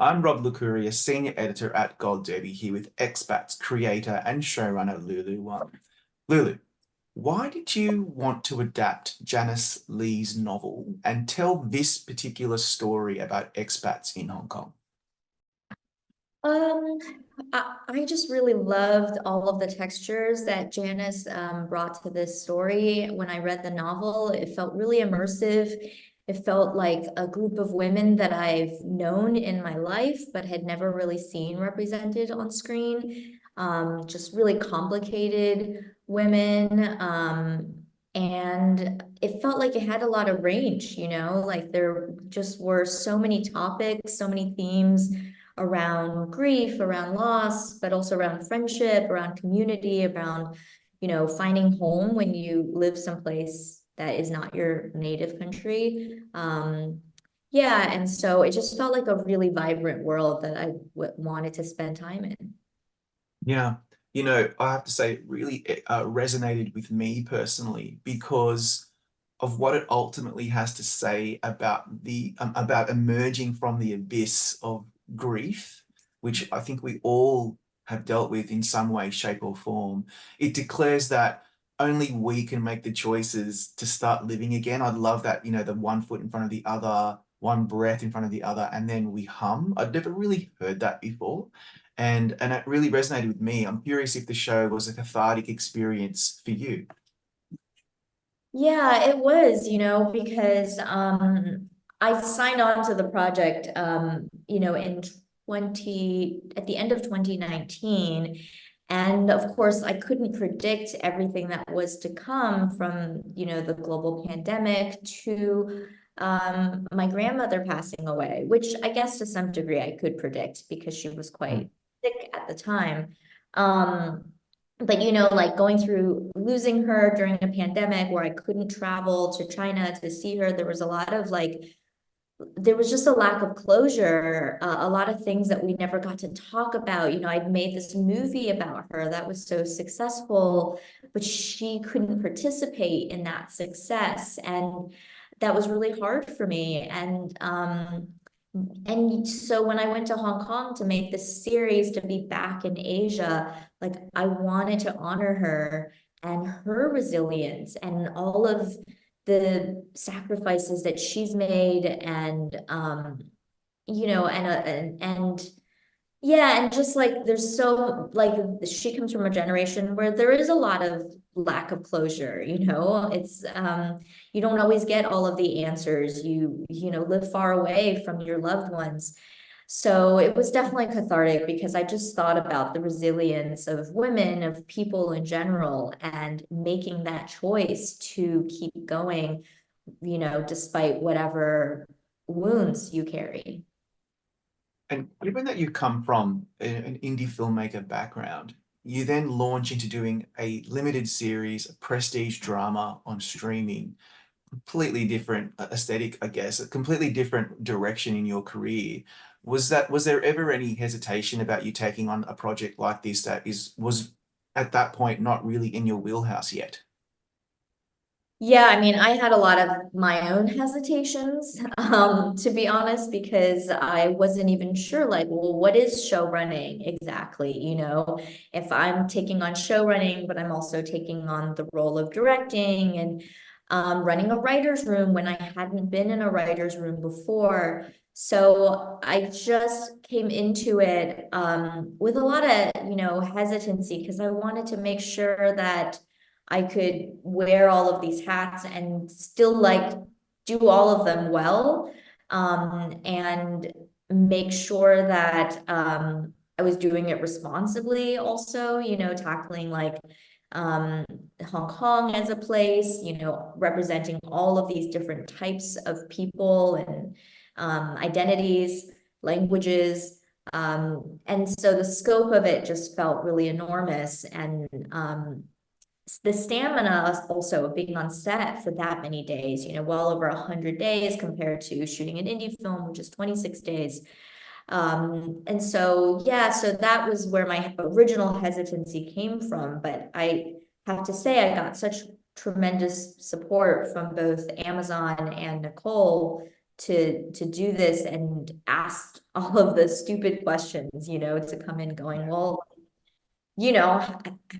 I'm Rob Licuria, Senior Editor at Gold Derby, here with Expats creator and showrunner Lulu Wang. Lulu, why did you want to adapt Janice Lee's novel and tell this particular story about expats in Hong Kong? Um, I just really loved all of the textures that Janice brought to this story. When I read the novel, it felt really immersive. It felt like a group of women that I've known in my life, but had never really seen represented on screen. Just really complicated women. And it felt like it had a lot of range, like there just were so many topics, so many themes around grief, around loss, but also around friendship, around community, around, finding home when you live someplace that is not your native country. Yeah, and so it just felt like a really vibrant world that I wanted to spend time in. Yeah, I have to say it really resonated with me personally because of what it ultimately has to say about the about emerging from the abyss of grief, which I think we all have dealt with in some way, shape, or form. It declares that only we can make the choices to start living again. I love that, the one foot in front of the other, one breath in front of the other, and then we hum. I'd never really heard that before. And it really resonated with me. I'm curious if the show was a cathartic experience for you. Yeah, it was, because I signed on to the project in 20 at the end of 2019. And of course, I couldn't predict everything that was to come from, the global pandemic to my grandmother passing away, which I guess to some degree I could predict because she was Mm. quite sick at the time. Um, but like going through losing her during a pandemic where I couldn't travel to China to see her, there was a lot of there was just a lack of closure, a lot of things that we never got to talk about. I'd made this movie about her that was so successful, but she couldn't participate in that success. And that was really hard for me. And so when I went to Hong Kong to make this series to be back in Asia, like I wanted to honor her and her resilience and all of the sacrifices that she's made and and yeah, and just like there's so like she comes from a generation where there is a lot of lack of closure, It's you don't always get all of the answers. You live far away from your loved ones. So it was definitely cathartic because I just thought about the resilience of women, of people in general, and making that choice to keep going, despite whatever wounds you carry. And given that you come from an indie filmmaker background, you then launch into doing a limited series, a prestige drama on streaming, completely different aesthetic, I guess, a completely different direction in your career. Was there ever any hesitation about you taking on a project like this that was at that point not really in your wheelhouse yet? Yeah, I mean, I had a lot of my own hesitations, to be honest, because I wasn't even sure, like, well, what is show running exactly? If I'm taking on show running, but I'm also taking on the role of directing and running a writer's room when I hadn't been in a writer's room before. So I just came into it with a lot of, hesitancy because I wanted to make sure that I could wear all of these hats and still like do all of them well, and make sure that I was doing it responsibly also, tackling like um, Hong Kong as a place, representing all of these different types of people and identities, languages. And so the scope of it just felt really enormous. And the stamina also of being on set for that many days, well over 100 days compared to shooting an indie film, which is 26 days. And so, yeah, so that was where my original hesitancy came from. But I have to say, I got such tremendous support from both Amazon and Nicole to do this and asked all of the stupid questions, to come in going, well,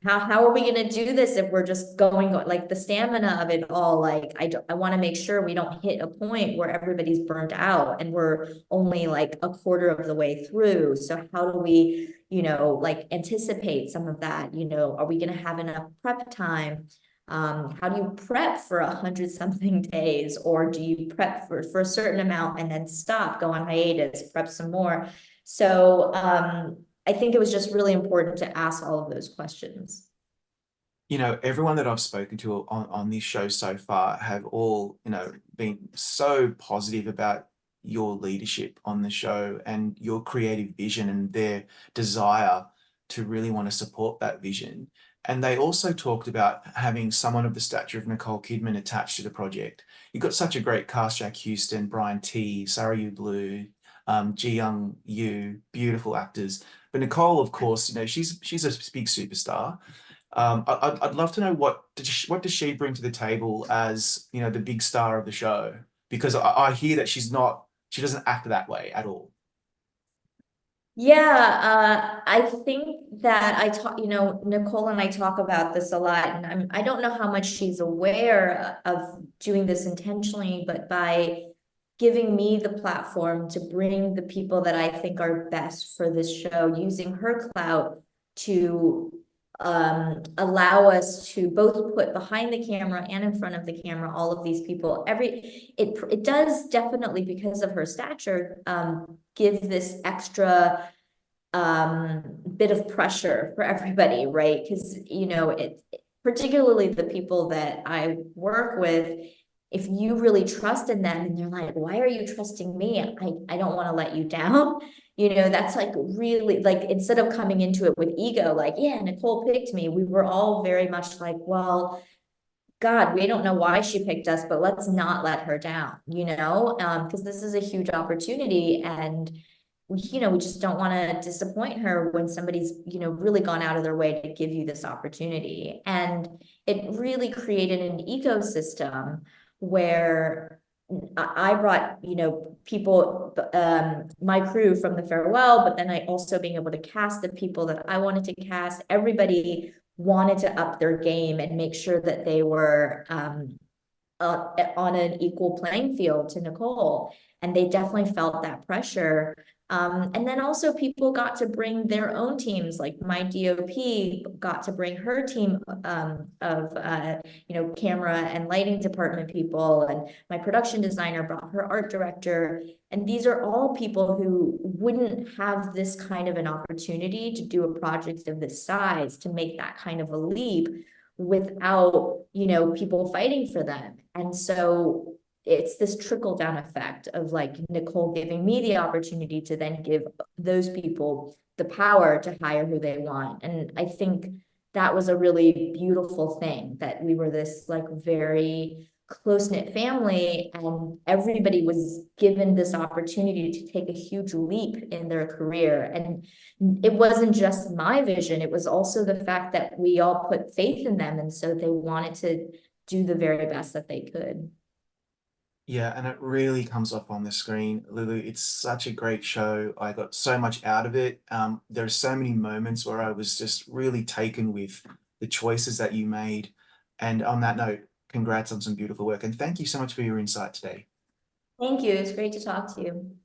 how are we going to do this if we're just going like the stamina of it all? Like, I want to make sure we don't hit a point where everybody's burnt out and we're only like a quarter of the way through. So how do we, like anticipate some of that? Are we going to have enough prep time? How do you prep for 100-something days, or do you prep for a certain amount and then stop, go on hiatus, prep some more? So, I think it was just really important to ask all of those questions. Everyone that I've spoken to on this show so far have all, been so positive about your leadership on the show and your creative vision and their desire to really want to support that vision. And they also talked about having someone of the stature of Nicole Kidman attached to the project. You've got such a great cast: Jack Houston, Brian T, Sarah Yu Blue, Ji Young Yu, beautiful actors. But Nicole, of course, she's a big superstar. I'd love to know what does she bring to the table as, the big star of the show? Because I hear that she doesn't act that way at all. Yeah, I think that I talk, Nicole and I talk about this a lot, and I don't know how much she's aware of doing this intentionally, but by giving me the platform to bring the people that I think are best for this show, using her clout to allow us to both put behind the camera and in front of the camera all of these people. It does definitely, because of her stature, give this extra bit of pressure for everybody, right? Because particularly the people that I work with, if you really trust in them and they're like, why are you trusting me? I don't want to let you down. That's like really, like, instead of coming into it with ego, like, yeah, Nicole picked me, we were all very much like, well, God, we don't know why she picked us, but let's not let her down, because this is a huge opportunity, and we just don't want to disappoint her when somebody's, really gone out of their way to give you this opportunity. And it really created an ecosystem where I brought, people, my crew from the farewell, but then I also being able to cast the people that I wanted to cast. Everybody wanted to up their game and make sure that they were on an equal playing field to Nicole. And they definitely felt that pressure. And then also people got to bring their own teams, like my DOP got to bring her team of camera and lighting department people, and my production designer brought her art director. And these are all people who wouldn't have this kind of an opportunity to do a project of this size, to make that kind of a leap without, people fighting for them. And so it's this trickle down effect of like Nicole giving me the opportunity to then give those people the power to hire who they want. And I think that was a really beautiful thing, that we were this like very close-knit family, and everybody was given this opportunity to take a huge leap in their career. And it wasn't just my vision, it was also the fact that we all put faith in them, and so they wanted to do the very best that they could. Yeah, and it really comes off on the screen, Lulu. It's such a great show. I got so much out of it. There are so many moments where I was just really taken with the choices that you made. And on that note, congrats on some beautiful work. And thank you so much for your insight today. Thank you. It's great to talk to you.